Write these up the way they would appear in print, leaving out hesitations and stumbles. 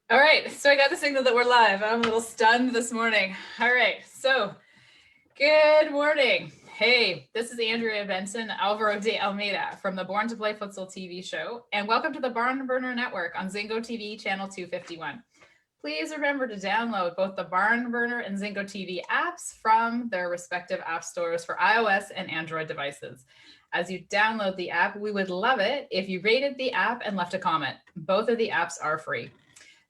All right, so I got the signal that we're live. I'm a little stunned this morning. All right, so good morning. Hey, this is Andrea Benton, Alvaro de Almeida from the Born to Play Futsal TV show, and welcome to the BarnBurner Network on Zingo TV channel 251. Please remember to download both the BarnBurner and Zingo TV apps from their respective app stores for iOS and Android devices. As you download the app, we would love it if you rated the app and left a comment. Both of the apps are free.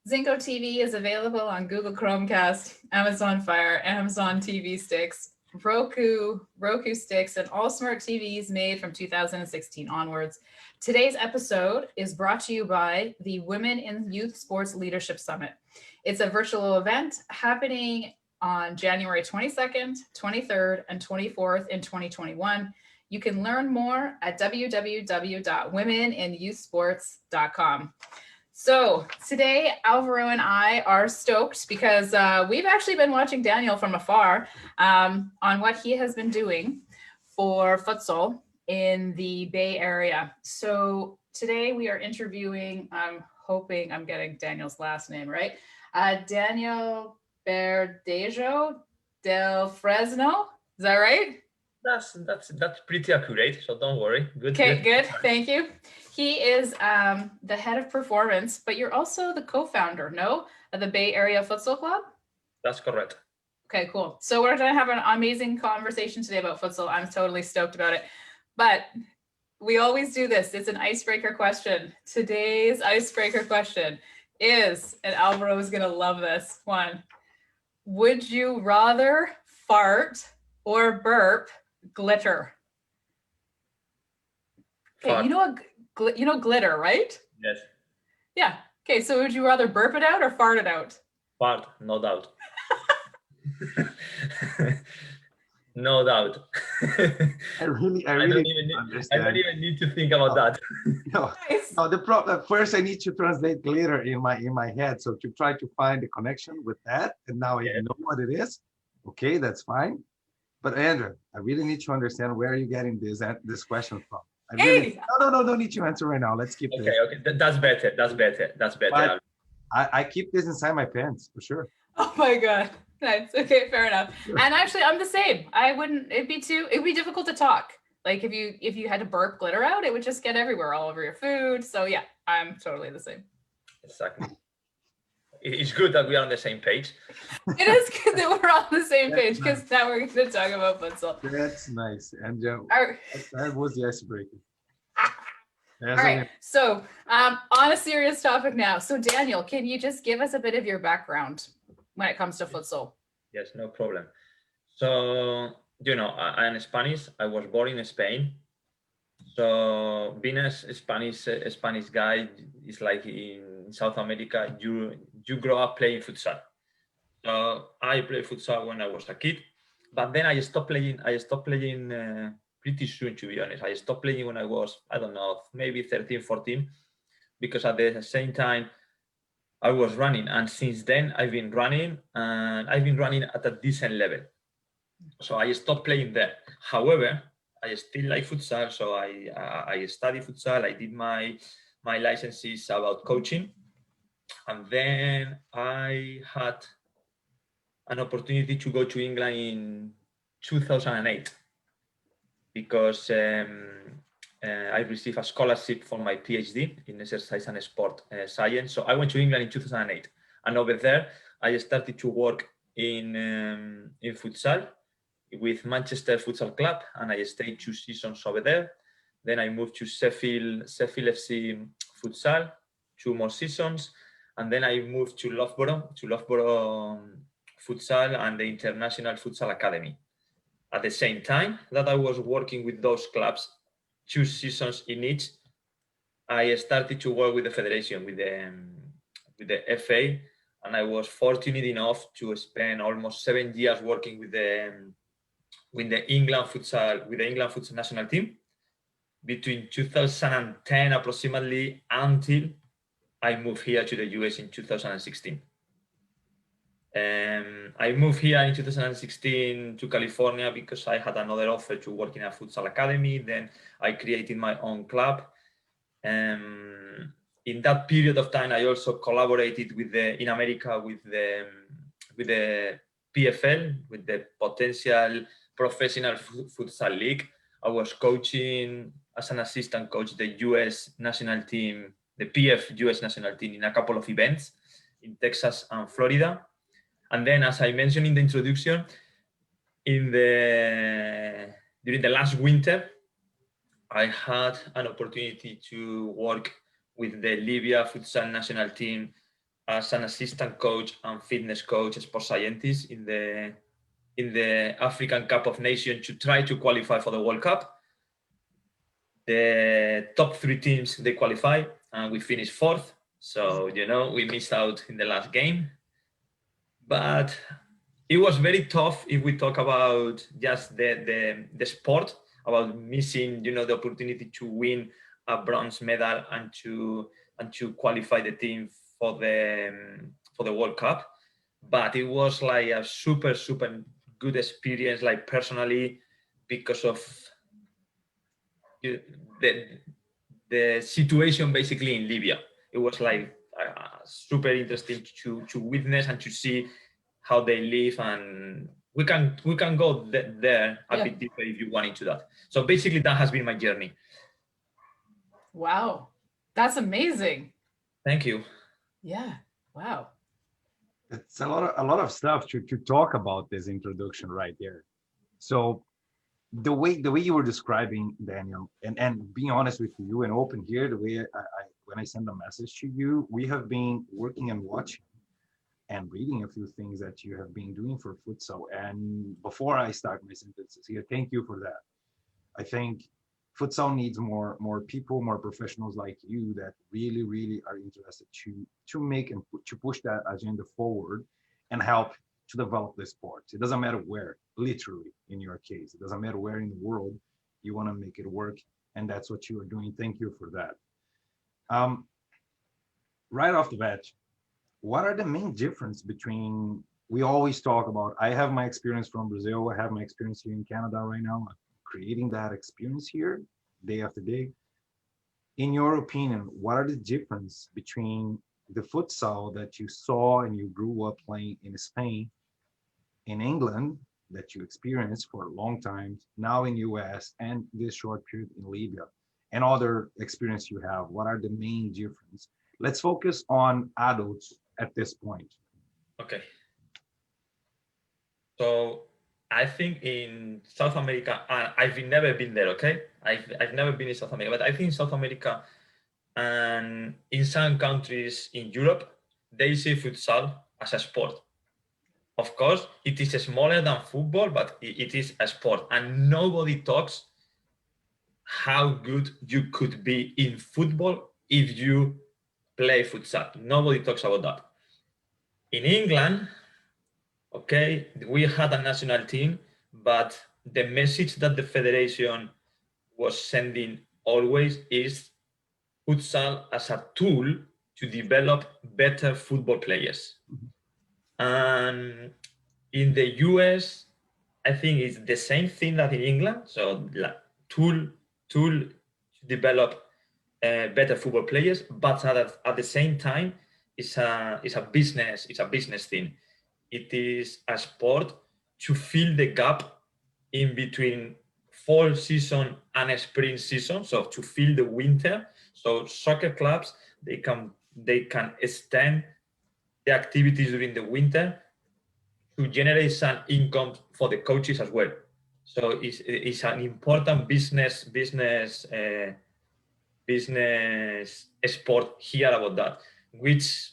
Zingo TV is available on Google Chromecast, Amazon Fire, Amazon TV sticks, Roku sticks, and all smart TVs made from 2016 onwards. Today's episode is brought to you by the Women in Youth Sports Leadership Summit. It's a virtual event happening on January 22nd, 23rd, and 24th in 2021. You can learn more at www.womeninyouthsports.com. So today, Alvaro and I are stoked because we've actually been watching Daniel from afar on what he has been doing for futsal in the Bay Area. So today we are interviewing, I'm hoping I'm getting Daniel's last name right, Daniel Verdejo del Fresno. Is that right? That's pretty accurate, so don't worry. Okay, good. Thank you. He is the head of performance, but you're also the co-founder, no, of the Bay Area Futsal Club? That's correct. Okay, cool. So we're going to have an amazing conversation today about futsal. I'm totally stoked about it. But we always do this. It's an icebreaker question. Today's icebreaker question is, and Alvaro is going to love this one, would you rather fart or burp glitter? Okay, Fart. you know glitter, right? Yes. Yeah. Okay, so would you rather burp it out or fart it out? Fart, no doubt. No doubt. I don't even need to think about that. No, Nice. no. The problem first, I need to translate glitter in my head. So to try to find the connection with that, and now I know what it is. Okay, that's fine. But Andrea, I really need to understand where you're getting this question from. No need to answer right now. Let's keep this. Okay. That's better. But I keep this inside my pants for sure. Oh my God. Nice. Okay, fair enough. Sure. And actually, I'm the same. It'd be difficult to talk. Like if you had to burp glitter out, it would just get everywhere, all over your food. So yeah, I'm totally the same. Exactly. It's good that we are on the same page. It is good that we're on the same page because now we're going to talk about futsal. That's nice. And that was the icebreaker. All right. So on a serious topic now. So Daniel, can you just give us a bit of your background when it comes to futsal? Yes, no problem. So, I'm Spanish. I was born in Spain. So being a Spanish guy is like in South America, you grow up playing futsal. So I played futsal when I was a kid, but then I stopped playing pretty soon, to be honest. I stopped playing when I was, I don't know, maybe 13, 14, because at the same time I was running. And since then I've been running, and I've been running at a decent level. So I stopped playing there. However, I still like futsal, so I studied futsal. I did my licenses about coaching, and then I had an opportunity to go to England in 2008 because I received a scholarship for my PhD in exercise and sport science. So I went to England in 2008, and over there I started to work in futsal with Manchester Futsal Club, and I stayed 2 seasons over there. Then I moved to Sheffield FC Futsal, 2 more seasons, and then I moved to Loughborough Futsal and the International Futsal Academy. At the same time that I was working with those clubs, 2 seasons in each, I started to work with the federation, with the FA, and I was fortunate enough to spend almost 7 years working with the England futsal national team between 2010 approximately until I moved here to the US in 2016. I moved here in 2016 to California because I had another offer to work in a futsal academy. Then I created my own club. in that period of time, I also collaborated with in America with the PFL, with the potential professional futsal league. I was coaching as an assistant coach the US national team, the PF US national team, in a couple of events in Texas and Florida. And then, as I mentioned in the introduction, during the last winter, I had an opportunity to work with the Libya futsal national team as an assistant coach and fitness coach, sports scientist in the African Cup of Nations to try to qualify for the World Cup. The top 3 teams, they qualify, and we finished 4th. So, we missed out in the last game. But it was very tough if we talk about just the sport, about missing, the opportunity to win a bronze medal and to qualify the team for the World Cup. But it was like a super, super good experience, like personally, because of the situation basically in Libya. It was like super interesting to witness and to see how they live, and we can go there a bit deeper if you want into that. So basically, that has been my journey. Wow, that's amazing. Thank you. Yeah. Wow. It's a lot of stuff to talk about this introduction right there. So the way you were describing, Daniel, and being honest with you and open here, the way I when I send a message to you, we have been working and watching and reading a few things that you have been doing for futsal. And before I start my sentences here, thank you for that. I think futsal needs more people, more professionals like you that really are interested to make and to push that agenda forward and help to develop the sport. It doesn't matter where, literally in your case, it doesn't matter where in the world, you want to make it work, and that's what you are doing. Thank you for that. Right off the bat, what are the main difference between, we always talk about, I have my experience from Brazil, I have my experience here in Canada right now, creating that experience here day after day. In your opinion, what are the difference between the futsal that you saw and you grew up playing in Spain, in England, that you experienced for a long time, now in US, and this short period in Libya, and other experience you have? What are the main difference? Let's focus on adults at this point. Okay. So I think in South America, I've never been there, okay? I've never been in South America, but I think in South America and in some countries in Europe, they see futsal as a sport. Of course, it is smaller than football, but it is a sport. And nobody talks how good you could be in football if you play futsal. Nobody talks about that. In England, okay, we had a national team, but the message that the federation was sending always is futsal as a tool to develop better football players. And in the US, I think it's the same thing that in England. So tool to develop better football players, but at the same time, it's a business thing. It is a sport to fill the gap in between fall season and spring season, so to fill the winter. So soccer clubs, they can extend the activities during the winter to generate some income for the coaches as well. So it's an important business sport here about that, which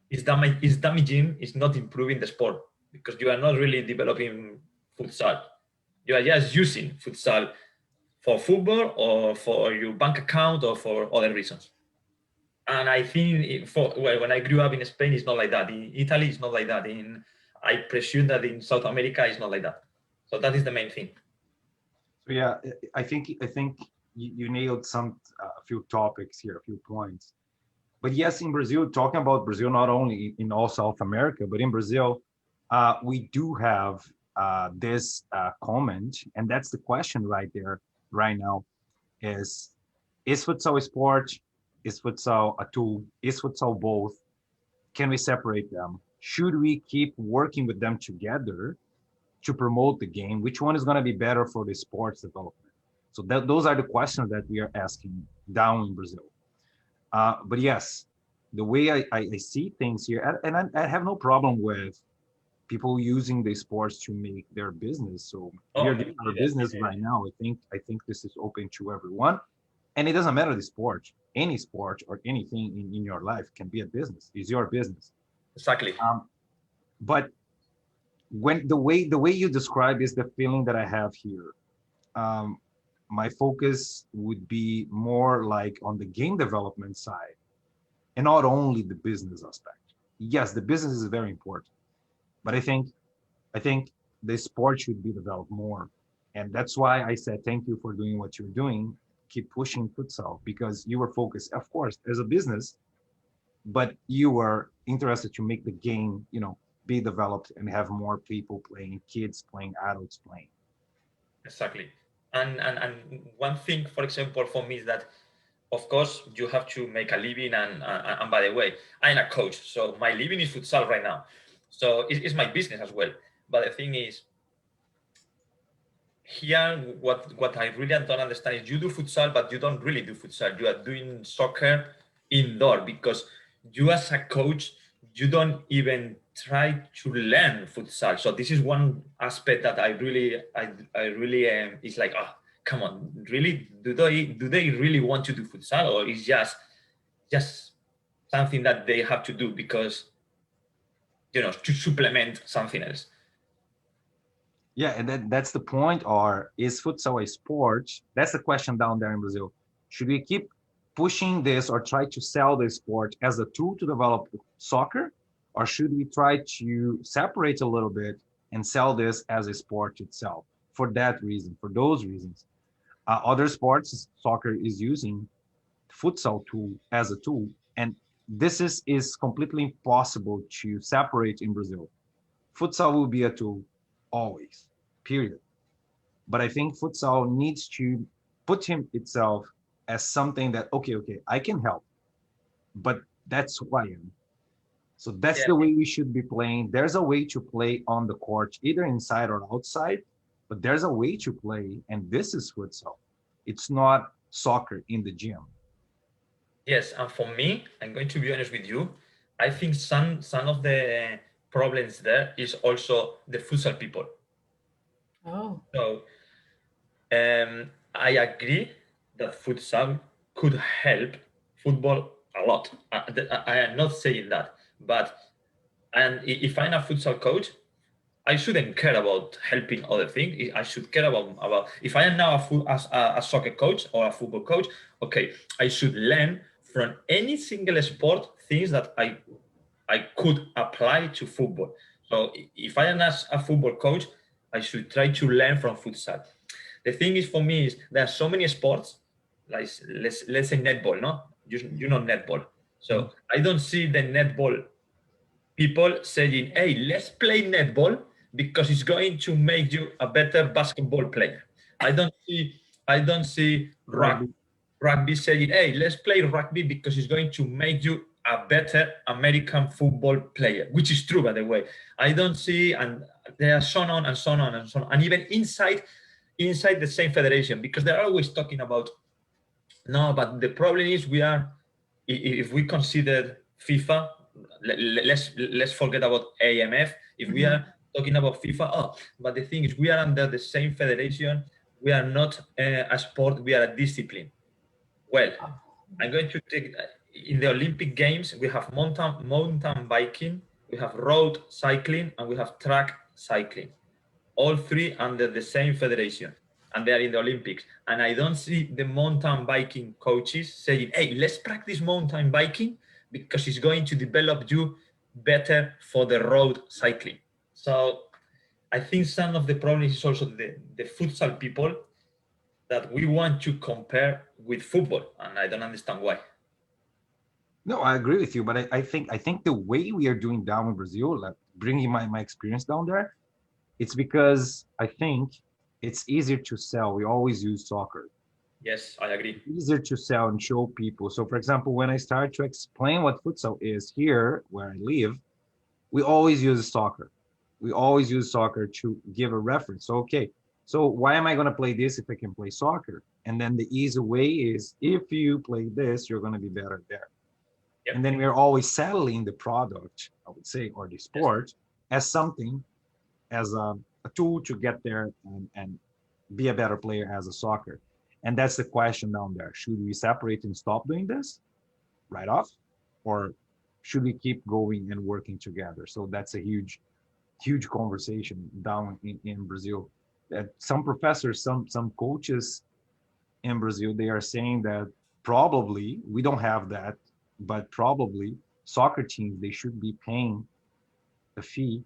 is damaging, is not improving the sport, because you are not really developing futsal. You are just using futsal for football or for your bank account or for other reasons. And I think when I grew up in Spain, it's not like that. In Italy, it's not like that. I presume that in South America, it's not like that. So that is the main thing. So yeah, I think you nailed a few topics here, a few points. But yes, in Brazil, talking about Brazil, not only in all South America, but in Brazil, we do have this comment, and that's the question right there, right now, is futsal a sport? Is futsal a tool? Is futsal both? Can we separate them? Should we keep working with them together to promote the game? Which one is going to be better for the sports development? So those are the questions that we are asking down in Brazil. But yes, the way I see things here, and I have no problem with people using the sports to make their business. So we Oh, are me doing our neither. business right now. I think this is open to everyone, and it doesn't matter the sport. Any sport or anything in your life can be a business. It's your business. Exactly. But when the way you describe is the feeling that I have here. Um, my focus would be more like on the game development side and not only the business aspect. Yes, the business is very important, but I think the sport should be developed more. And that's why I said thank you for doing what you're doing. Keep pushing futsal because you were focused, of course, as a business, but you were interested to make the game, be developed and have more people playing, kids playing, adults playing. Exactly. And one thing, for example, for me is that, of course, you have to make a living. And by the way, I'm a coach, so my living is futsal right now. So it's my business as well. But the thing is, here, what I really don't understand is you do futsal, but you don't really do futsal. You are doing soccer indoor because you, as a coach, you don't even try to learn futsal. So this is one aspect that I really is like, oh, come on, really? Do they really want to do futsal, or is just something that they have to do because to supplement something else? Yeah, and that's the point. Or is futsal a sport? That's the question down there in Brazil. Should we keep pushing this or try to sell the sport as a tool to develop soccer? Or should we try to separate a little bit and sell this as a sport itself? For that reason, for those reasons. Other sports, soccer is using futsal tool as a tool. And this is completely impossible to separate in Brazil. Futsal will be a tool always, period. But I think futsal needs to put itself as something that, okay, I can help, but that's who I am. So that's Yeah. the way we should be playing. There's a way to play on the court, either inside or outside, but there's a way to play, and this is futsal. It's not soccer in the gym. Yes, and for me, I'm going to be honest with you. I think some of the problems there is also the futsal people. Oh, So I agree that futsal could help football a lot. I am not saying that, but if I'm a futsal coach, I shouldn't care about helping other things. I should care about if I am now a soccer coach or a football coach. Okay, I should learn from any single sport things that I could apply to football. So if I am a football coach, I should try to learn from futsal. The thing is, for me, is there are so many sports, like let's say netball, no? You know netball. So I don't see the netball people saying, hey, let's play netball because it's going to make you a better basketball player. I don't see Rugby. rugby saying, hey, let's play rugby because it's going to make you a better American football player, which is true, by the way. I don't see, and there are so on and so on and so on, and even inside the same federation, because they're always talking about, no, but the problem is if we consider FIFA, let's forget about AMF. If we are talking about FIFA, but the thing is, we are under the same federation. We are not a sport. We are a discipline. Well, I'm going to take in the Olympic Games. We have mountain biking, we have road cycling, and we have track cycling. All three under the same federation, and they are in the Olympics. And I don't see the mountain biking coaches saying, hey, let's practice mountain biking because it's going to develop you better for the road cycling. So I think some of the problem is also the futsal people that we want to compare with football, and I don't understand why. No, I agree with you, but I think the way we are doing down in Brazil, like bringing my experience down there, it's because I think it's easier to sell. We always use soccer. Yes, I agree. Easier to sell and show people. So for example, when I start to explain what futsal is here where I live, we always use soccer. We always use soccer to give a reference. So, okay, so why am I going to play this if I can play soccer? And then the easy way is if you play this, you're going to be better there. Yep. And then we're always selling the product, I would say, or the sport as something, as a tool to get there and be a better player as a soccer. And that's the question down there. Should we separate and stop doing this right off? Or should we keep going and working together? So that's a huge conversation down in Brazil. That some professors, some coaches in Brazil, they are saying that probably we don't have that, but probably soccer teams, they should be paying a fee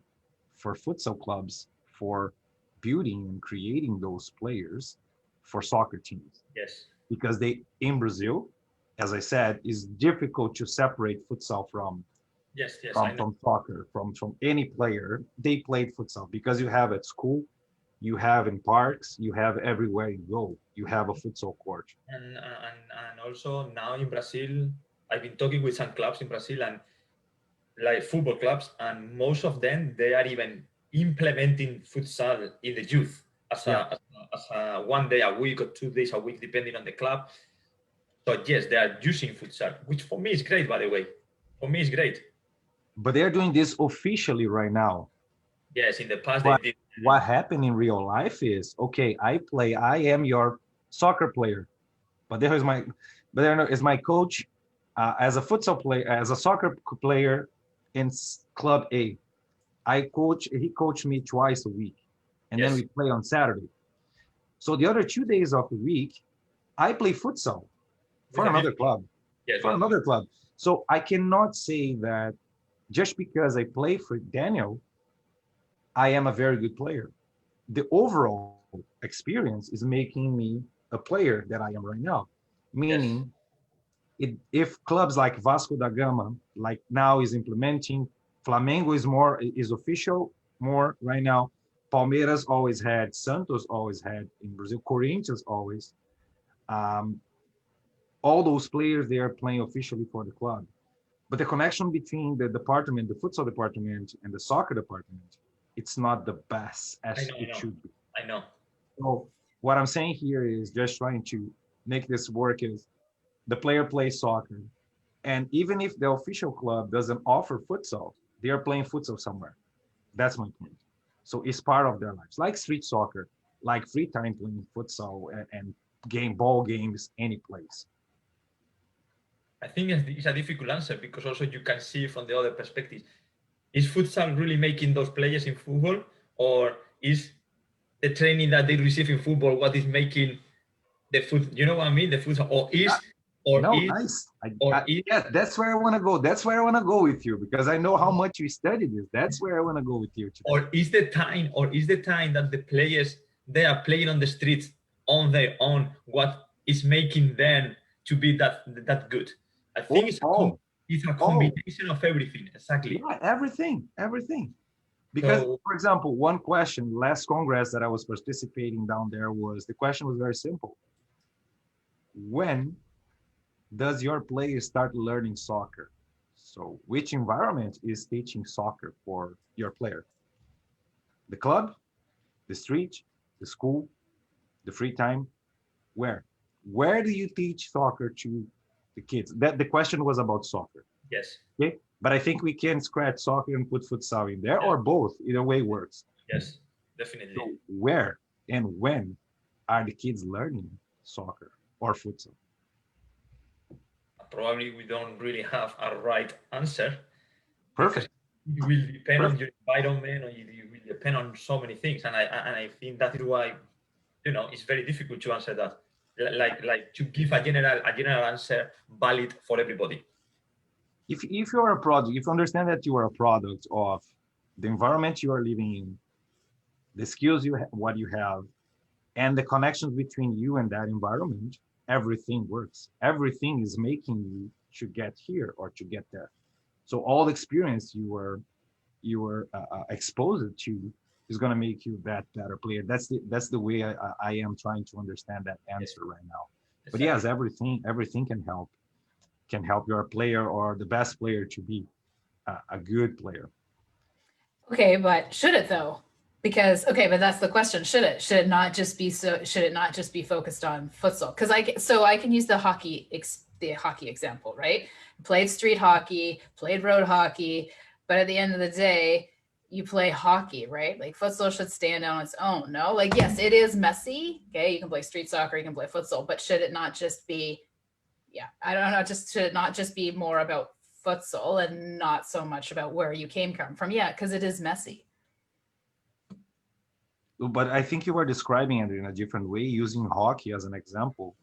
for futsal clubs for building and creating those players for soccer teams. Yes. Because they, in Brazil, as I said, is difficult to separate futsal from soccer, from any player. They played futsal because you have at school, you have in parks, you have everywhere you go, you have a futsal court. And also now in Brazil, I've been talking with some clubs in Brazil and like football clubs, and most of them, they are even implementing futsal in the youth as a 1 day a week or 2 days a week, depending on the club. So yes, they are using futsal, which for me is great, by the way. For me, it's great. But they're doing this officially right now. Yes, in the past But they did. what happened in real life is, okay, I am your soccer player, but there is my coach as a futsal player, as a soccer player in club A. He coached me twice a week, and then we play on Saturday. So the other 2 days of the week, I play futsal for another club, another club. So I cannot say that just because I play for Daniel, I am a very good player. The overall experience is making me a player that I am right now. Meaning, if clubs like Vasco da Gama, like now is implementing, Flamengo is official more right now. Palmeiras always had, Santos always had in Brazil, Corinthians always. All those players, they are playing officially for the club. But the connection between the department, the futsal department and the soccer department, it's not the best as it should be. I know. So what I'm saying here is just trying to make this work is the player plays soccer. And even if the official club doesn't offer futsal, they are playing futsal somewhere. That's my point. So it's part of their lives, like street soccer, like free time playing futsal and ball games, any place. I think it's a difficult answer because also you can see from the other perspective. Is futsal really making those players in football, or is the training that they receive in football what is making the foot? You know what I mean? The futsal, yeah, that's where I want to go. That's where I want to go with you because I know how much you studied this. That's where I want to go with you today. Or is the time that the players they are playing on the streets on their own what is making them to be that good? I think it's a combination of everything. Exactly. Yeah, everything. Because, for example, one question, last Congress that I was participating down there the question was very simple. When does your player start learning soccer? So which environment is teaching soccer for your player? The club, the street, the school, the free time? Where? Where do you teach soccer to the kids? The question was about soccer. Yes. Okay. But I think we can scratch soccer and put futsal in there or both. Either way works. Yes, definitely. So where and when are the kids learning soccer or futsal? Probably we don't really have a right answer. Perfect. It will depend on your environment, or it will depend on so many things. And I think that is why, it's very difficult to answer that. Like to give a general answer valid for everybody. If you're a product, if you understand that you are a product of the environment you are living in, the skills what you have, and the connections between you and that environment, everything works. Everything is making you to get here or to get there. So all the experience you were exposed to is going to make you that better player. That's the way I am trying to understand that answer right now. But yes, everything can help your player or the best player to be a good player. Okay, but should it though? Because okay, but that's the question. Should it? Should it not just be should it not just be focused on futsal? Because I can use the hockey example, right? Played street hockey, played road hockey, but at the end of the day, you play hockey, right? Like futsal should stand on its own. No, like yes, it is messy. Okay, you can play street soccer, you can play futsal, but should it not just be? Yeah, I don't know. Just should it not just be more about futsal and not so much about where you came from? Yeah, because it is messy. But I think you were describing it in a different way, using hockey as an example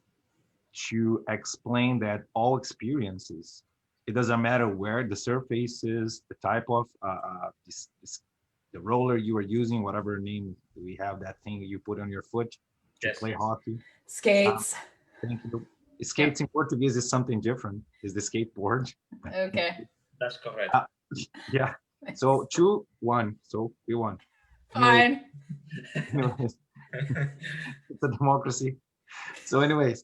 to explain that all experiences, it doesn't matter where the surface is, the type of the roller you are using, whatever name we have, that thing you put on your foot to play hockey. Skates. Thank you. Skates in Portuguese is something different. Is the skateboard? Okay. That's correct. Yeah. So 2-1. So we won. Fine. Anyways, it's a democracy. So anyways,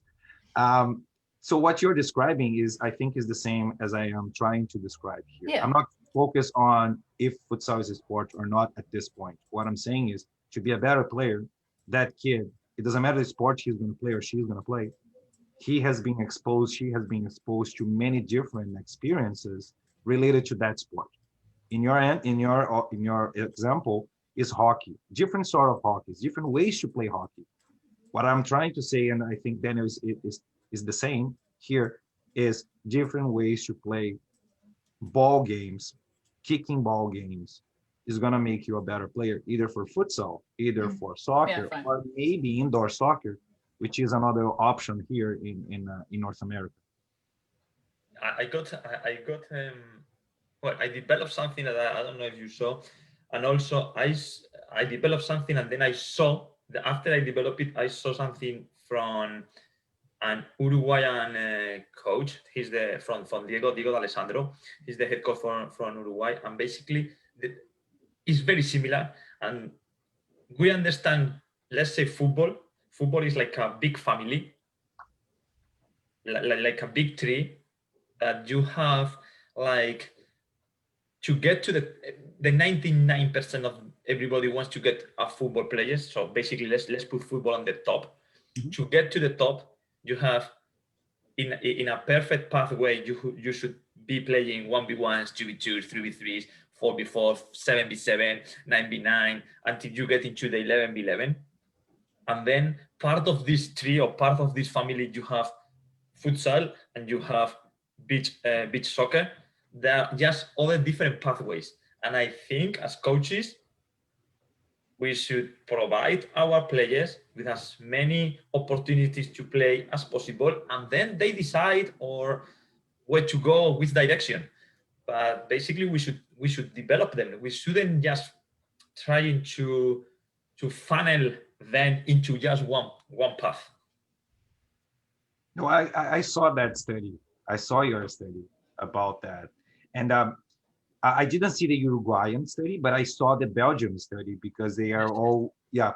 so what you're describing is, I think, is the same as I am trying to describe here. Yeah. I'm not focused on if futsal is a sport or not at this point. What I'm saying is, to be a better player, that kid, it doesn't matter the sport he's going to play or she's going to play, she has been exposed to many different experiences related to that sport. In your example is hockey, different sort of hockey, different ways to play hockey. What I'm trying to say, and I think Daniel is the same here, is different ways to play ball games, kicking ball games is going to make you a better player, either for futsal, either for soccer, or maybe indoor soccer, which is another option here in North America. I developed something that I don't know if you saw, and also I developed something, and then I saw that after I developed it, I saw something from an Uruguayan coach. He's from Diego D'Alessandro. He's the head coach from Uruguay, and basically it's very similar. And we understand, let's say football. Football is like a big family, like a big tree that you have, like, to get to the 99% of everybody wants to get a football players. So basically, let's put football on the top. Mm-hmm. To get to the top, you have in a perfect pathway, you should be playing 1v1s, 2v2s, 3v3s, 4v4, 7v7, 9v9, until you get into the 11v11. And then part of this tree or part of this family, you have futsal and you have beach soccer. There are just other different pathways. And I think as coaches, we should provide our players with as many opportunities to play as possible, and then they decide or where to go, which direction. But basically, we should develop them. We shouldn't just trying to funnel them into just one path. No, I saw that study. I saw your study about that, and I didn't see the Uruguayan study, but I saw the Belgium study because they are all, yeah.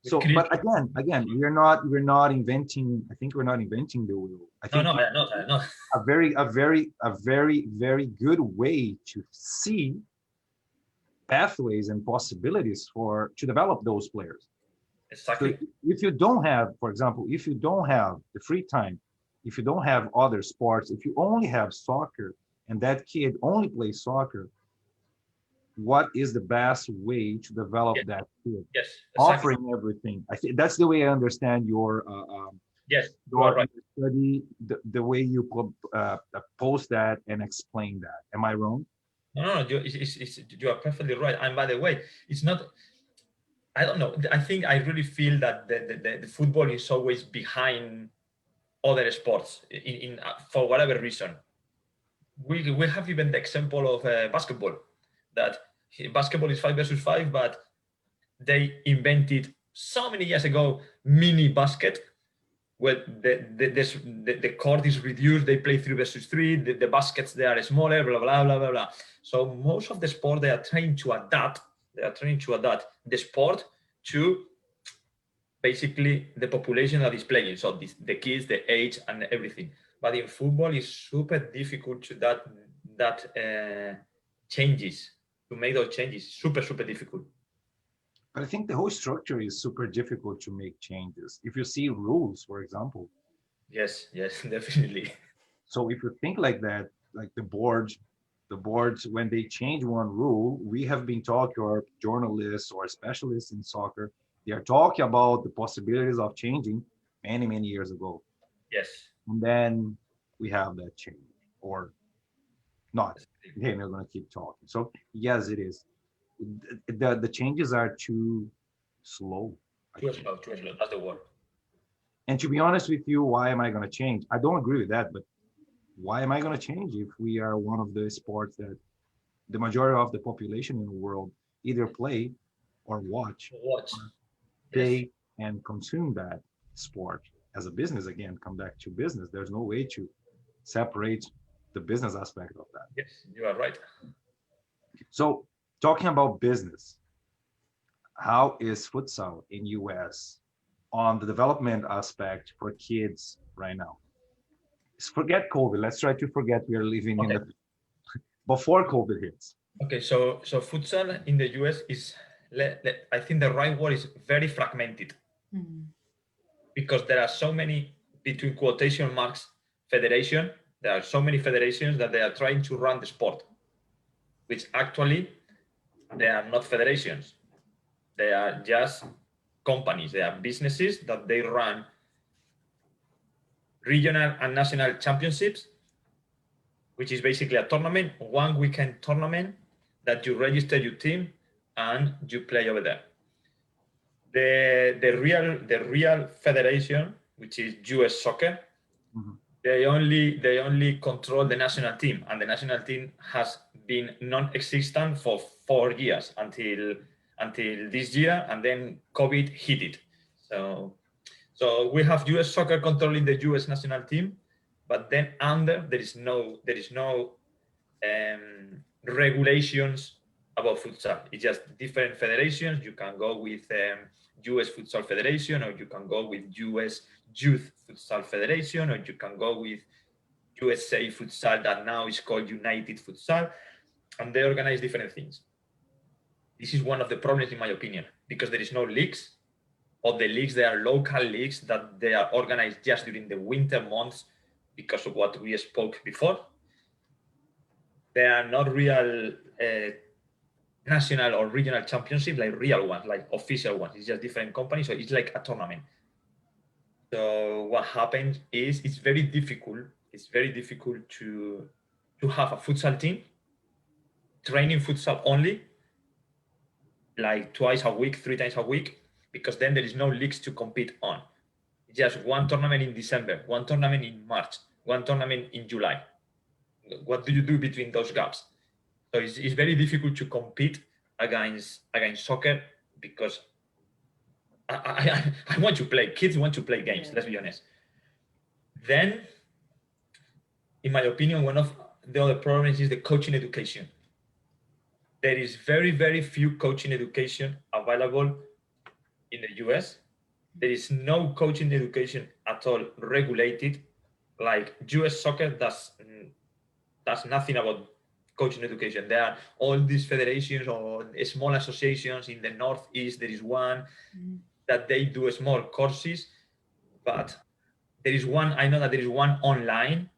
So, but again, we're not inventing. I think we're not inventing the wheel. I think I'm not. A very good way to see pathways and possibilities to develop those players. Exactly. So if you don't have, for example, if you don't have the free time, if you don't have other sports, if you only have soccer, and that kid only plays soccer, what is the best way to develop that kid? Yes, exactly. Offering everything. I think that's the way I understand your yes, you are right. Study, the way you post that and explain that. Am I wrong? No, you are perfectly right. And by the way, it's not. I don't know. I think I really feel that the football is always behind other sports in for whatever reason. We have even the example of basketball, that basketball is 5 versus 5, but they invented so many years ago mini basket, where the court is reduced, they play 3 versus 3, the baskets, they are smaller, blah, blah, blah, blah, blah. So most of the sport, they are trying to adapt the sport to basically the population that is playing. So the kids, the age, and everything. But in football, it's super difficult to changes to make those changes. Super difficult. But I think the whole structure is super difficult to make changes. If you see rules, for example. Yes, definitely. So if you think like that, like the boards, when they change one rule, we have been talking, or journalists or specialists in soccer, they are talking about the possibilities of changing many years ago. Yes. And then we have that change, or not. They're not going to keep talking. So yes, it is. The changes are too slow. Too slow. That's the word. And to be honest with you, why am I going to change? I don't agree with that, but why am I going to change if we are one of the sports that the majority of the population in the world either play or watch, or pay Yes. and consume that sport as a business? Again, come back to business. There's no way to separate the business aspect of that. Yes, you are right. So talking about business, how is futsal in US on the development aspect for kids right now? Forget COVID. Let's try to forget we are living in the before COVID hits. Okay, so futsal in the US is, I think the right word is very fragmented, because there are so many, between quotation marks, federation. There are so many federations that they are trying to run the sport, which actually they are not federations. They are just companies. They are businesses that they run regional and national championships, which is basically a tournament, one weekend tournament that you register your team and you play over there. The real federation, which is US Soccer, they only control the national team, and the national team has been non-existent for 4 years until this year, and then COVID hit it. So we have US Soccer controlling the US national team, but then there is no regulations about futsal. It's just different federations. You can go with US Futsal Federation, or you can go with US Youth Futsal Federation, or you can go with USA Futsal, that now is called United Futsal, and they organize different things. This is one of the problems, in my opinion, because there is no leagues. Or the leagues, they are local leagues that they are organized just during the winter months because of what we spoke before. They are not real national or regional championship, like real ones, like official ones. It's just different companies, so it's like a tournament. So what happens is it's very difficult. It's very difficult to have a futsal team training futsal only, like twice a week, 3 times a week, because then there is no leagues to compete on. Just one tournament in December, one tournament in March, one tournament in July. What do you do between those gaps? So it's very difficult to compete against soccer, because I want to play. Kids want to play games, let's be honest. Then, in my opinion, one of the other problems is the coaching education. There is very few coaching education available in the US. There is no coaching education at all regulated. Like US soccer does nothing about coaching education. There are all these federations or small associations in the Northeast. There is one that they do small courses, but there is one, I know that there is one online,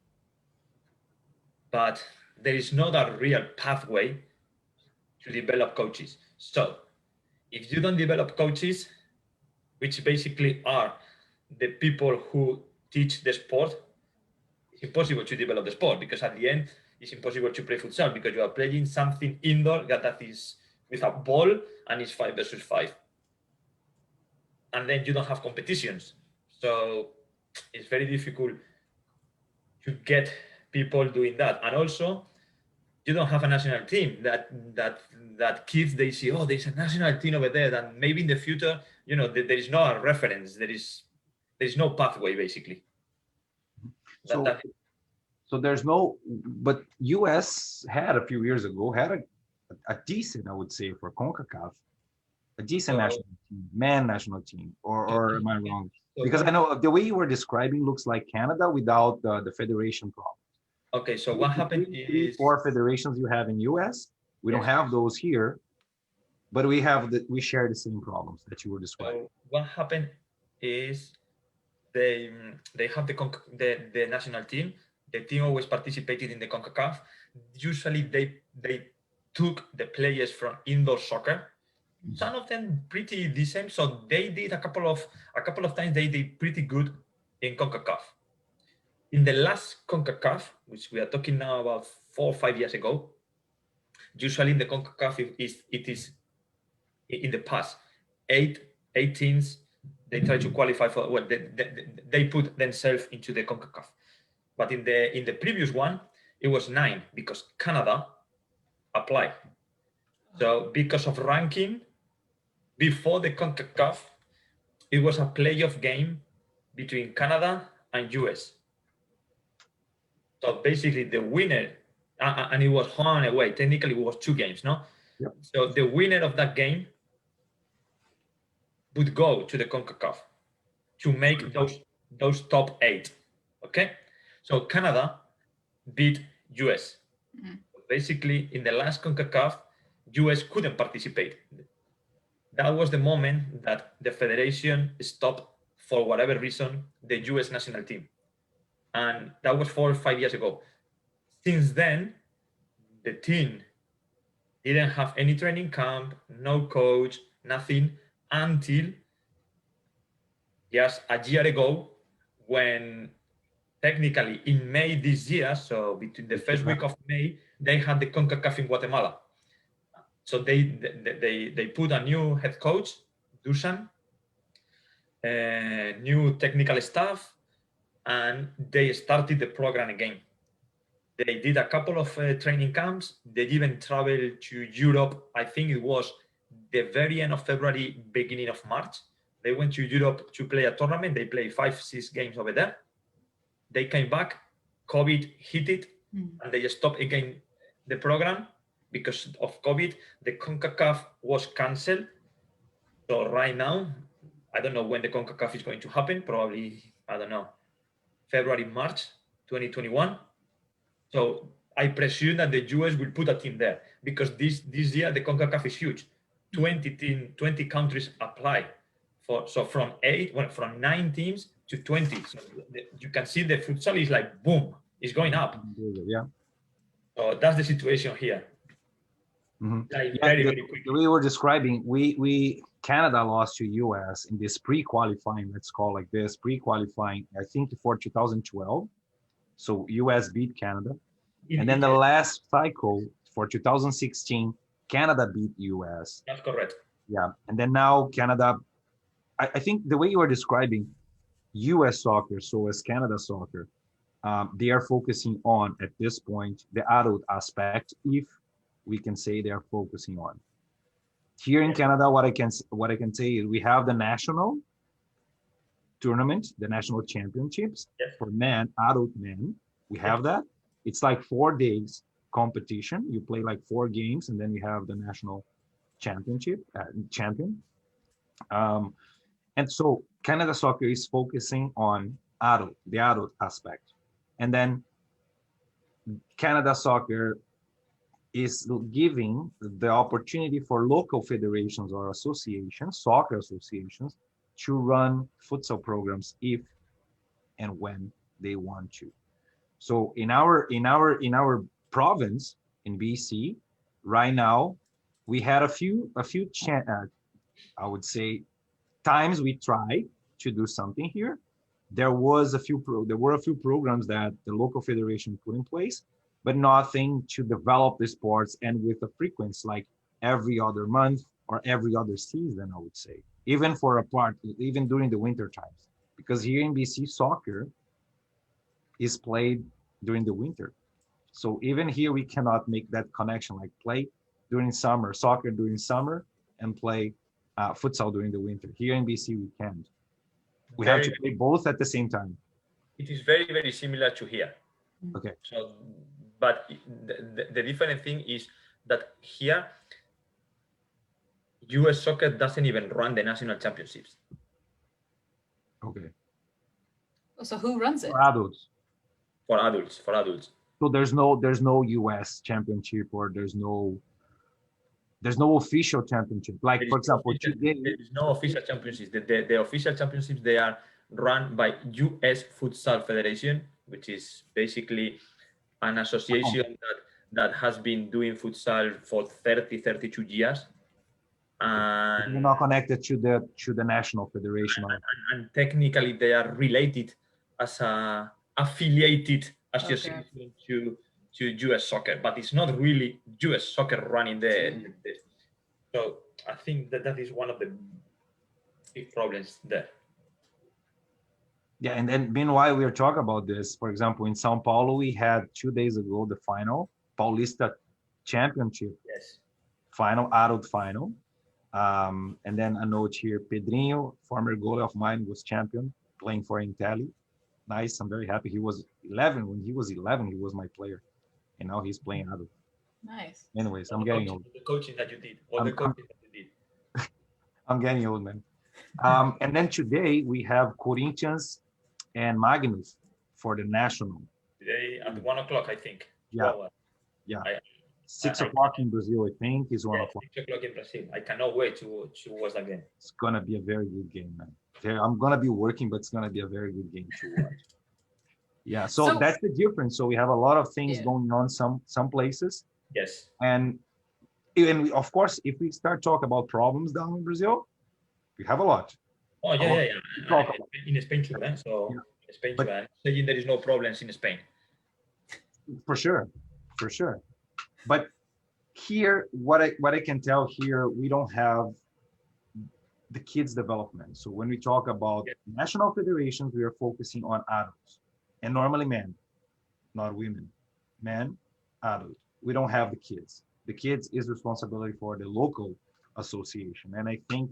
but there is not a real pathway to develop coaches. So if you don't develop coaches, which basically are the people who teach the sport, it's impossible to develop the sport, because at the end, it's impossible to play futsal because you are playing something indoor that is with a ball and it's 5 versus 5. And then you don't have competitions. So it's very difficult to get people doing that. And also, you don't have a national team that kids, they see, oh, there's a national team over there. And maybe in the future, there is no reference. There is no pathway, basically. So there's no, but US had a few years ago, had a decent, I would say, for CONCACAF, A decent So- national team, man national team, or am I wrong? So Because I what- know the way you were describing looks like Canada without the federation problem. okay, so what happened Three, is, four federations you have in US, we don't Yes. have those here, but we share the same problems that you were describing. so what happened is they have the national team. The team always participated in the CONCACAF. Usually they took the players from indoor soccer. Some of them pretty decent. So they did a couple of times they did pretty good in CONCACAF. In the last CONCACAF, which we are talking now about 4 or 5 years ago, usually in the CONCACAF it is in the past eight teams. They try to qualify for they put themselves into the CONCACAF. But in the previous one, it was 9 because Canada applied. So because of ranking, before the CONCACAF, it was a playoff game between Canada and US. So basically, the winner, and it was home and away. Technically, it was 2 games, no? Yep. So the winner of that game would go to the CONCACAF to make those top 8. Okay, so Canada beat US. Mhm. Basically, in the last CONCACAF, US couldn't participate. That was the moment that the federation stopped, for whatever reason, the US national team. And that was 4 or 5 years ago. Since then, the team didn't have any training camp, no coach, nothing, until just a year ago, when technically in May this year, so between the first week of May, they had the CONCACAF in Guatemala. So they put a new head coach, Dusan, new technical staff, and they started the program again. They did a couple of training camps. They even traveled to Europe. I think it was the very end of February, beginning of March. They went to Europe to play a tournament. They played 5-6 games over there. They came back. COVID hit it, and they stopped again the program because of COVID. The CONCACAF was cancelled. So right now, I don't know when the CONCACAF is going to happen. Probably, I don't know, February, March 2021. So I presume that the US will put a team there because this year the CONCACAF is huge. 20 countries apply for, so from 9 teams to 20. So you can see the futsal is like boom, it's going up. Yeah. So that's the situation here. Mhm. Like Yeah, very the quickly. way you were describing, we Canada lost to US in this pre-qualifying, let's call like this, pre-qualifying, I think for 2012. So US beat Canada. And then the last cycle for 2016, Canada beat US. That's correct. Yeah. And then now Canada, I think the way you are describing US soccer, so as Canada soccer, they are focusing on, at this point, the adult aspect, if we can say they are focusing on. Here in Canada, what I can say is we have the national tournament, the national championships for men, adult men. We have that. It's like 4 days competition. You play like 4 games, and then we have the national championship champion. And so Canada Soccer is focusing on the adult aspect, and then Canada Soccer is giving the opportunity for local federations or associations, soccer associations, to run futsal programs if and when they want to. So in our province in BC, right now, we had a few I would say times we tried to do something here. There were a few programs that the local federation put in place, but nothing to develop the sports and with a frequency like every other month or every other season, I would say, even even during the winter times, because here in BC, soccer is played during the winter. So even here, we cannot make that connection, like play during summer, soccer during summer, and play futsal during the winter. Here in BC, we can't. We have to play both at the same time. It is very, very similar to here. Okay. So, but the different thing is that here US soccer doesn't even run the national championships. Okay. So who runs it? For adults. For adults. So there's no US championship, or there's no official championship. Like, for example, today, There is no official championships. The official championships, they are run by US Futsal Federation, which is basically an association that has been doing futsal for 32 years. And you're not connected to the national federation. and technically they are related as a affiliated association to US soccer, but it's not really US soccer running the so I think that is one of the big problems there. Yeah, and then meanwhile we are talking about this. For example, in São Paulo, we had 2 days ago the final Paulista Championship. Yes. Final, adult final. And then a note here, Pedrinho, former goalie of mine, was champion, playing for Intelli. Nice, I'm very happy. He was 11. When he was 11, he was my player. And now he's playing adult. Nice. Anyways, I'm getting old. The coaching that you did, I'm getting old, man. And then today we have Corinthians and Magnus for the national. Today at 1 o'clock, I think. Yeah. Well, Yeah. 6 o'clock in Brazil, I think, is 1 o'clock. 6 o'clock in Brazil. I cannot wait to watch that game. It's gonna be a very good game, man. I'm gonna be working, but it's gonna be a very good game to watch. Yeah, so that's the difference. So we have a lot of things going on some places. Yes. And of course, if we start talking about problems down in Brazil, we have a lot. Oh yeah. In Spain too, eh? So in Spain too. I'm saying there is no problems in Spain. For sure. But here, what I can tell here, we don't have the kids development. So when we talk about national federations, we are focusing on adults, and normally men, not women. Men, adult. We don't have the kids. The kids is responsibility for the local association. And I think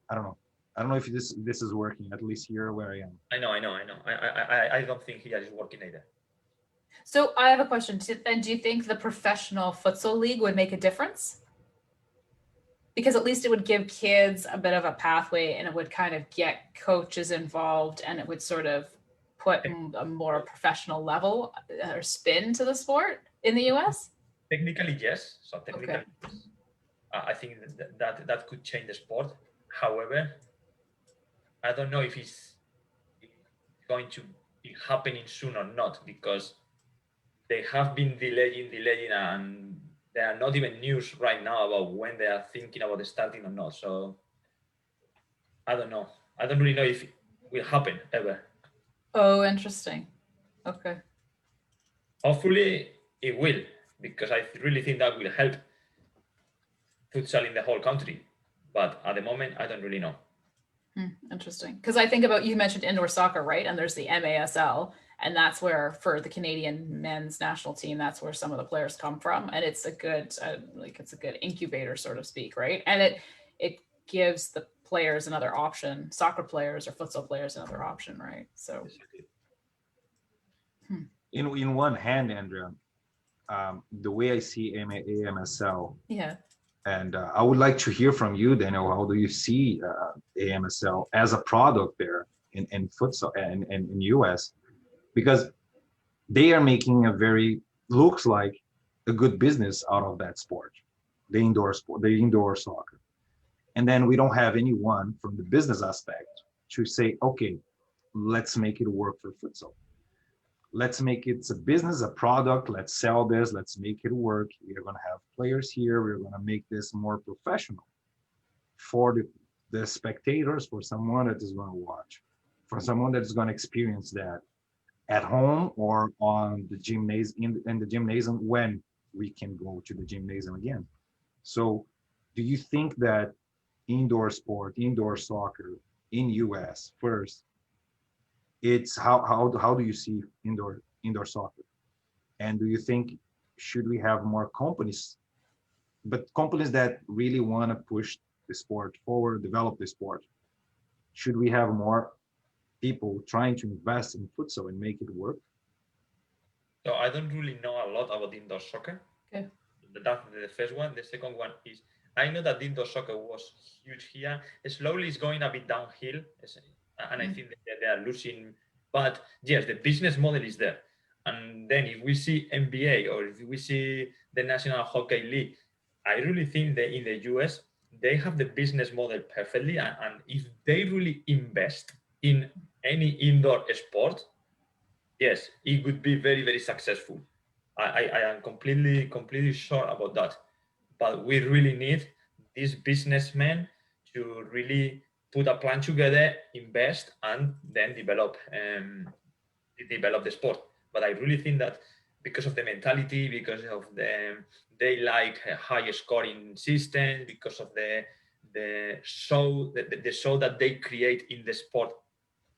I don't know if this is working, at least here where I am. I know. I don't think here is working either. So I have a question. And do you think the professional futsal league would make a difference? Because at least it would give kids a bit of a pathway, and it would kind of get coaches involved, and it would sort of put a more professional level or spin to the sport in the US? Technically, yes. So technically, yes. I think that could change the sport. However, I don't know if it's going to be happening soon or not, because they have been delaying, and there are not even news right now about when they are thinking about starting or not. So I don't know. I don't really know if it will happen ever. Oh, interesting. Okay. Hopefully it will, because I really think that will help futsal in the whole country. But at the moment, I don't really know. Interesting. Because I think about, you mentioned indoor soccer, right? And there's the MASL, and that's where, for the Canadian men's national team, that's where some of the players come from. And it's a good, it's a good incubator, so to speak, right? And it gives the players another option, soccer players or futsal players another option, right? So. In one hand, Andrea, the way I see AMSL. Yeah. And I would like to hear from you, Daniel. How do you see AMSL as a product there in futsal and in US? Because they are making looks like a good business out of that sport, the indoor sport, the indoor soccer. And then we don't have anyone from the business aspect to say, okay, let's make it work for futsal. Let's make it a business, a product. Let's sell this. Let's make it work. We're going to have players here. We're going to make this more professional for the spectators, for someone that is going to watch, for someone that is going to experience that at home or on the gymnasium, in the gymnasium, when we can go to the gymnasium again. So do you think that indoor sport, indoor soccer in US first, it's how do you see indoor soccer? And do you think, should we have more companies, but companies that really want to push the sport forward, develop the sport? Should we have more people trying to invest in futsal and make it work? So I don't really know a lot about indoor soccer. Okay. That's the first one. The second one is I know that indoor soccer was huge here. Slowly, it's going a bit downhill, and I think that they are losing. But yes, the business model is there. And then if we see NBA or if we see the National Hockey League, I really think that in the US they have the business model perfectly, and if they really invest in any indoor sport, yes, it would be very, very successful. I am completely sure about that. But we really need these businessmen to really put a plan together, invest, and then develop the sport. But I really think that because of the mentality, because of they like high scoring systems, because of the show that they create in the sport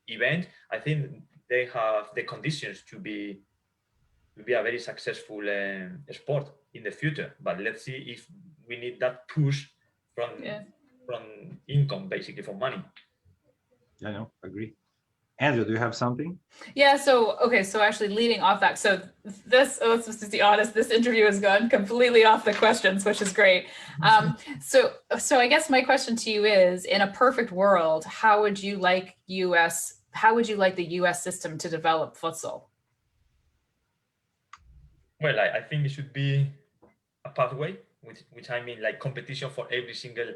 event, I think they have the conditions to be a very successful sport in the future. But let's see if we need that push from Yeah. from income, basically from money. I know, agree. Andrew, do you have something? Yeah, so okay, so actually leading off that, so this, let's just be honest, this interview has gone completely off the questions, which is great. So I guess my question to you is, in a perfect world, how would you like the US system to develop futsal? Well, I think it should be a pathway, which I mean like competition for every single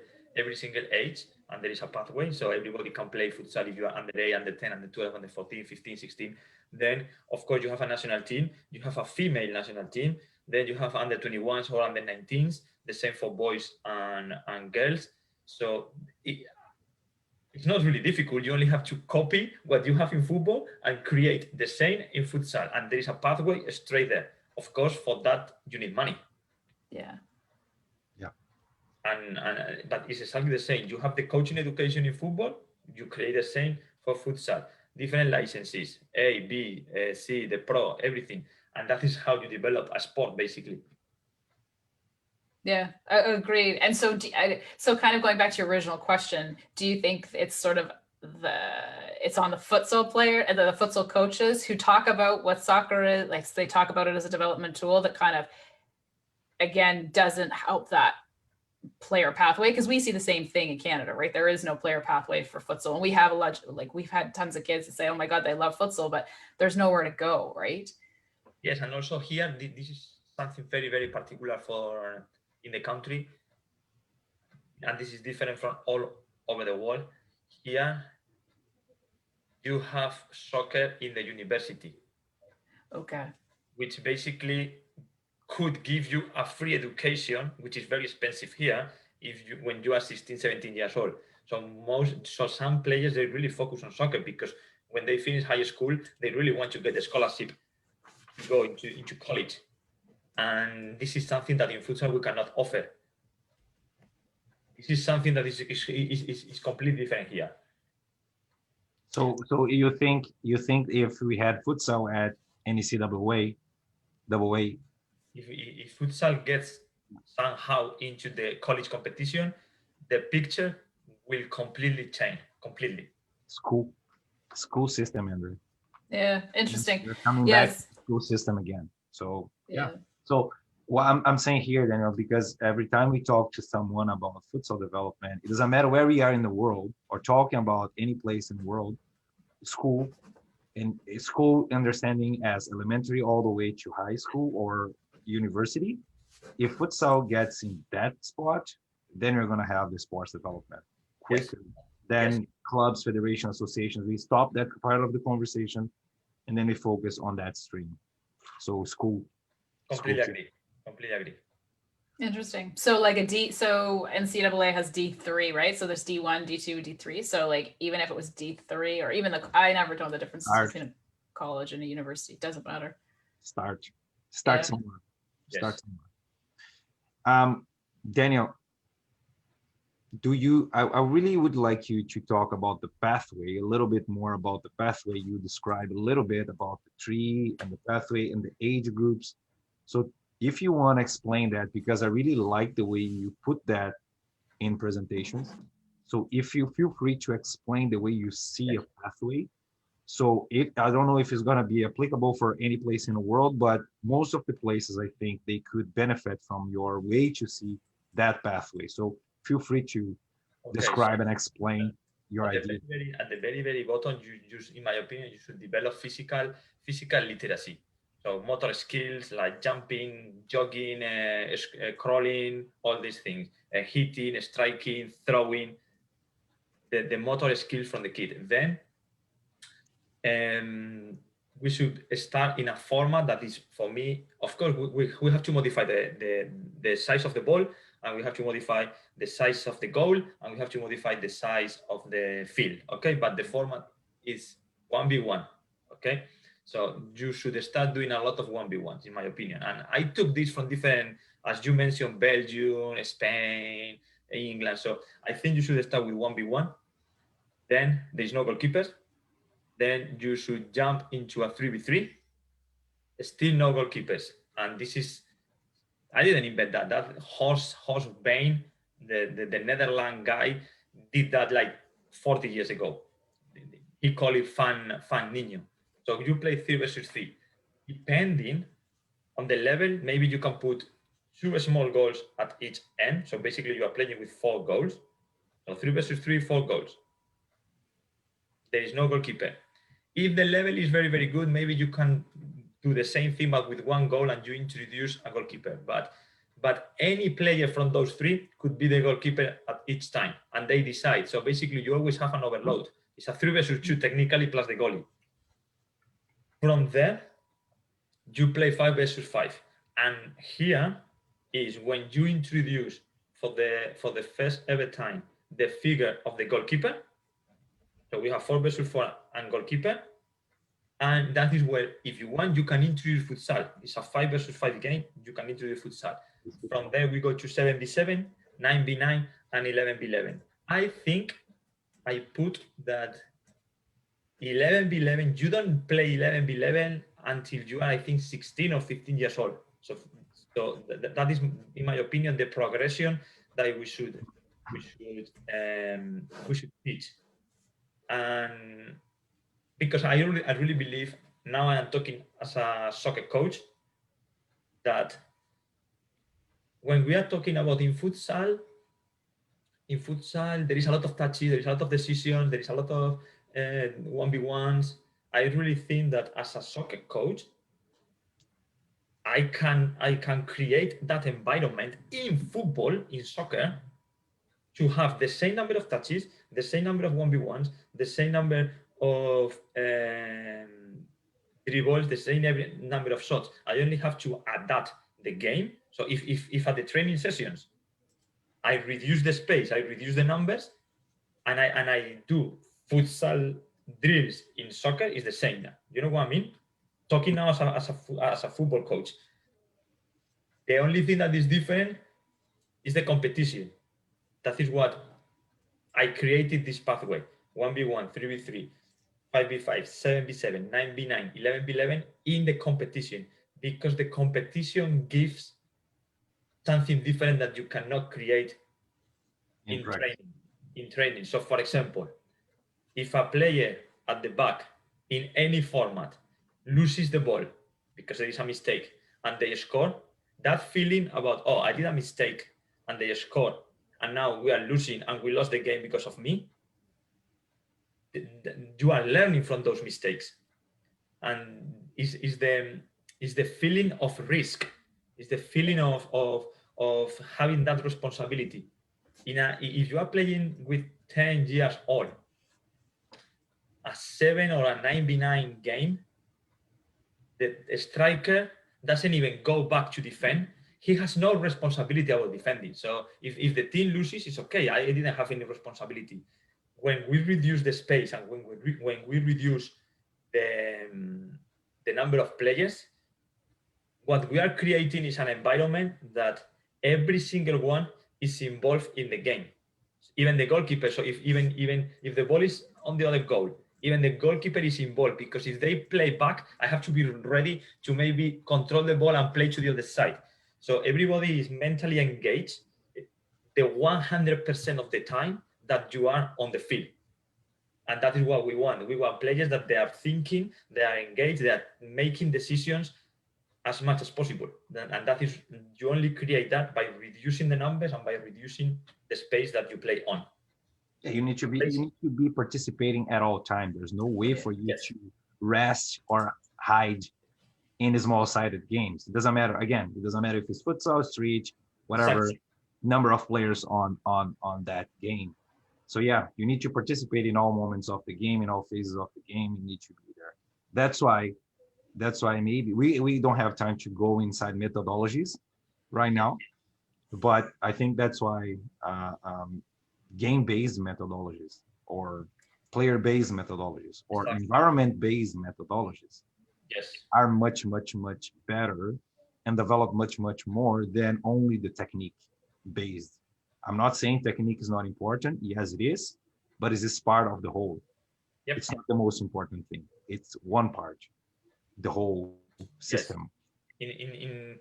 age, and there is a pathway, so everybody can play futsal if you are under 8, under 10, under 12, under 14, 15, 16. Then of course you have a national team, you have a female national team, then you have under 21s or under 19s, the same for boys and girls. So it's not really difficult. You only have to copy what you have in football and create the same in futsal, and there is a pathway straight there. Of course, for that you need money. Yeah. And but it's exactly the same. You have the coaching education in football, you create the same for futsal. Different licenses, A, B, C, the pro, everything, and that is how you develop a sport, basically. Yeah, agreed. And so, so kind of going back to your original question, do you think it's sort of it's on the futsal player and the futsal coaches who talk about what soccer is, like they talk about it as a development tool that kind of, again, doesn't help that player pathway? Because we see the same thing in Canada, right? There is no player pathway for futsal, and we have we've had tons of kids that say, "Oh my God, they love futsal," but there's nowhere to go, right? Yes, and also here, this is something very, very particular for in the country, and this is different from all over the world. Here, you have soccer in the university. Okay. Which basically could give you a free education, which is very expensive here when you are 16, 17 years old. So some players, they really focus on soccer because when they finish high school, they really want to get a scholarship to go into college. And this is something that in futsal we cannot offer. This is something that is completely different here. So you think if we had futsal at NCAA, if futsal gets somehow into the college competition, the picture will completely change. Completely. School system, Andrew. Yeah, interesting. You're coming back to the school system again. So yeah. So what I'm saying here, Daniel, because every time we talk to someone about futsal development, it doesn't matter where we are in the world or talking about any place in the world, school understanding as elementary all the way to high school or university. If futsal gets in that spot, then you're going to have the sports development quicker than clubs, federation, associations. We stop that part of the conversation and then we focus on that stream. So school. Completely agree. Interesting. So like so NCAA has D3, right? So there's D1, D2, D3. So like even if it was D3 or even I never know the difference between a college and a university. It doesn't matter. Start somewhere. Yes. Start somewhere. Daniel, I really would like you to talk about the pathway, a little bit more about the pathway. You described a little bit about the tree and the pathway and the age groups. So if you want to explain that, because I really like the way you put that in presentations. So if you feel free to explain the way you see a pathway. So I don't know if it's going to be applicable for any place in the world, but most of the places, I think they could benefit from your way to see that pathway. So feel free to Okay, describe so and explain your at the idea. at the very bottom, in my opinion, you should develop physical literacy. So motor skills like jumping, jogging, crawling, all these things, hitting, striking, throwing, the motor skills from the kid. Then we should start in a format that is, for me, of course, we have to modify the size of the ball, and we have to modify the size of the goal, and we have to modify the size of the field, okay? But the format is 1v1, okay? So you should start doing a lot of 1v1s, in my opinion. And I took this from different, as you mentioned, Belgium, Spain, England. So I think you should start with 1v1. Then there's no goalkeepers. Then you should jump into a 3v3. Still no goalkeepers. And this is, I didn't invent that. That Horst Bain, the Netherlands guy, did that like 40 years ago. He called it fan niño. So you play 3 versus 3. Depending on the level, maybe you can put 2 small goals at each end. So basically you are playing with 4 goals. So 3 versus 3, 4 goals. There is no goalkeeper. If the level is very, very good, maybe you can do the same thing, but with 1 goal, and you introduce a goalkeeper. But any player from those 3 could be the goalkeeper at each time, and they decide. So basically, you always have an overload. It's a 3 versus 2 technically plus the goalie. From there, you play 5 versus 5, and here is when you introduce for the first ever time the figure of the goalkeeper. So we have 4 versus 4 and goalkeeper. And that is where, if you want, you can introduce futsal. It's a 5 versus 5 game. You can introduce futsal. From there, we go to 7v7, 9v9, and 11v11. I think I put that 11v11, you don't play 11v11 until you are, I think, 16 or 15 years old. So that is, in my opinion, the progression that we should teach. And because I really believe, now I am talking as a soccer coach, that when we are talking about in futsal, there is a lot of touchy, there is a lot of decisions, there is a lot of 1v1s. I really think that as a soccer coach, I can create that environment in football, in soccer, to have the same number of touches, the same number of 1v1s, the same number of dribbles, the same number of shots. I only have to adapt the game. So if at the training sessions, I reduce the space, I reduce the numbers, and I do futsal drills in soccer, is the same now. You know what I mean? Talking now as a football coach. The only thing that is different is the competition. That is what I created this pathway: 1v1, 3v3, 5v5, 7v7, 9v9, 11v11 in the competition, because the competition gives something different that you cannot create in training. So, for example, if a player at the back in any format loses the ball because there is a mistake and they score, that feeling about, oh, I did a mistake and they score, and now we are losing and we lost the game because of me, you are learning from those mistakes. And is the feeling of risk, is the feeling of having that responsibility. If you are playing with 10 years old, a 7 or a 9v9 game, the striker doesn't even go back to defend. He has no responsibility about defending. So if the team loses, it's okay. I didn't have any responsibility. When we reduce the space and when we reduce the number of players, what we are creating is an environment that every single one is involved in the game. Even the goalkeeper. So even if the ball is on the other goal, even the goalkeeper is involved, because if they play back, I have to be ready to maybe control the ball and play to the other side. So everybody is mentally engaged the 100% of the time that you are on the field. And that is what we want. We want players that they are thinking, they are engaged, they are making decisions as much as possible. And that is, you only create that by reducing the numbers and by reducing the space that you play on. Yeah, you need to be participating at all time. There's no way for you to rest or hide in the small-sided games. It doesn't matter. Again, it doesn't matter if it's futsal, street, whatever number of players on that game. So yeah, you need to participate in all moments of the game, in all phases of the game. You need to be there. That's why maybe we don't have time to go inside methodologies right now, but I think that's why game-based methodologies or player-based methodologies or environment-based methodologies are much better and develop much more than only the technique based. I'm not saying technique is not important. Yes, it is, but it's part of the whole. It's not the most important thing. It's one part, the whole system. In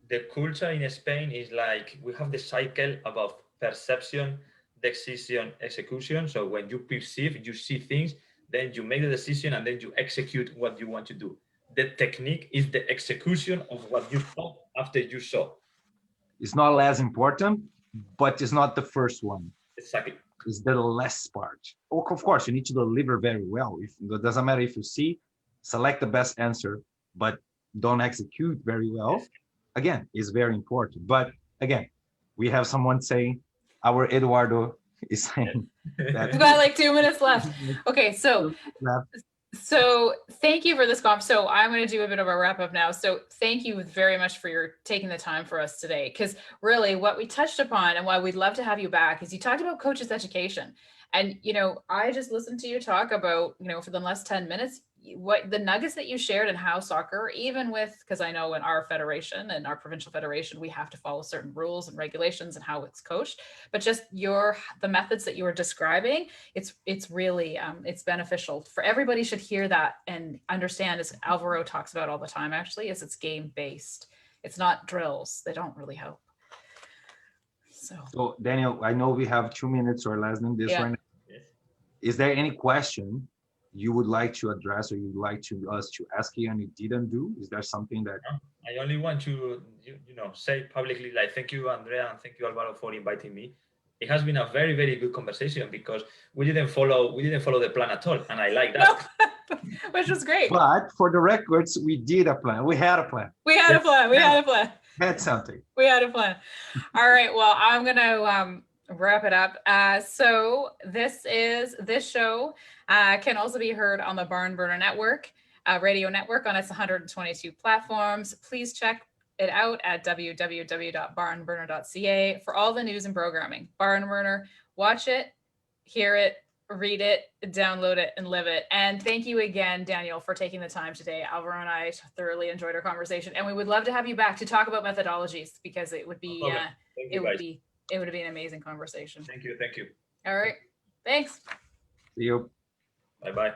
the culture in Spain is like we have the cycle about perception, decision, execution. So when you perceive, you see things, then you make the decision and then you execute what you want to do. The technique is the execution of what you thought after you saw. It's not less important, but it's not the first one. Exactly. It's the less part. Of course, you need to deliver very well. It doesn't matter if you see, select the best answer, but don't execute very well. Again, is very important. But again, we have someone saying, our Eduardo is saying that we've got like 2 minutes left. Okay, so thank you for this conference. So I'm going to do a bit of a wrap up now. So thank you very much for your taking the time for us today, because really what we touched upon and why we'd love to have you back is you talked about coaches education. And, you know, I just listened to you talk about, you know, for the last 10 minutes, what the nuggets that you shared and how soccer, even with, because I know in our federation and our provincial federation, we have to follow certain rules and regulations and how it's coached, but just the methods that you were describing, it's really, it's beneficial for everybody. Should hear that and understand, as Alvaro talks about all the time, actually, is it's game based. It's not drills. They don't really help. So Daniel, I know we have 2 minutes or less than this right now. Is there any question you would like to address or you'd like us to ask you and you didn't do? Is there something that... I only want to, say publicly, like, thank you, Andrea, and thank you, Alvaro, for inviting me. It has been a very, very good conversation because we didn't follow the plan at all, and I like that. No, which was great. But for the records, we did a plan. We had a plan. We had a plan. We had a plan. Had something. We had a plan. All right. Well, I'm gonna wrap it up. So this show can also be heard on the BarnBurner network, radio network on its 122 platforms. Please check it out at www.barnburner.ca for all the news and programming. BarnBurner, watch it, hear it, read it, download it, and live it. And thank you again, Daniel, for taking the time today. Alvaro and I thoroughly enjoyed our conversation, and we would love to have you back to talk about methodologies, because it would be it would be an amazing conversation. Thank you. All right. Thanks. See you. Bye-bye.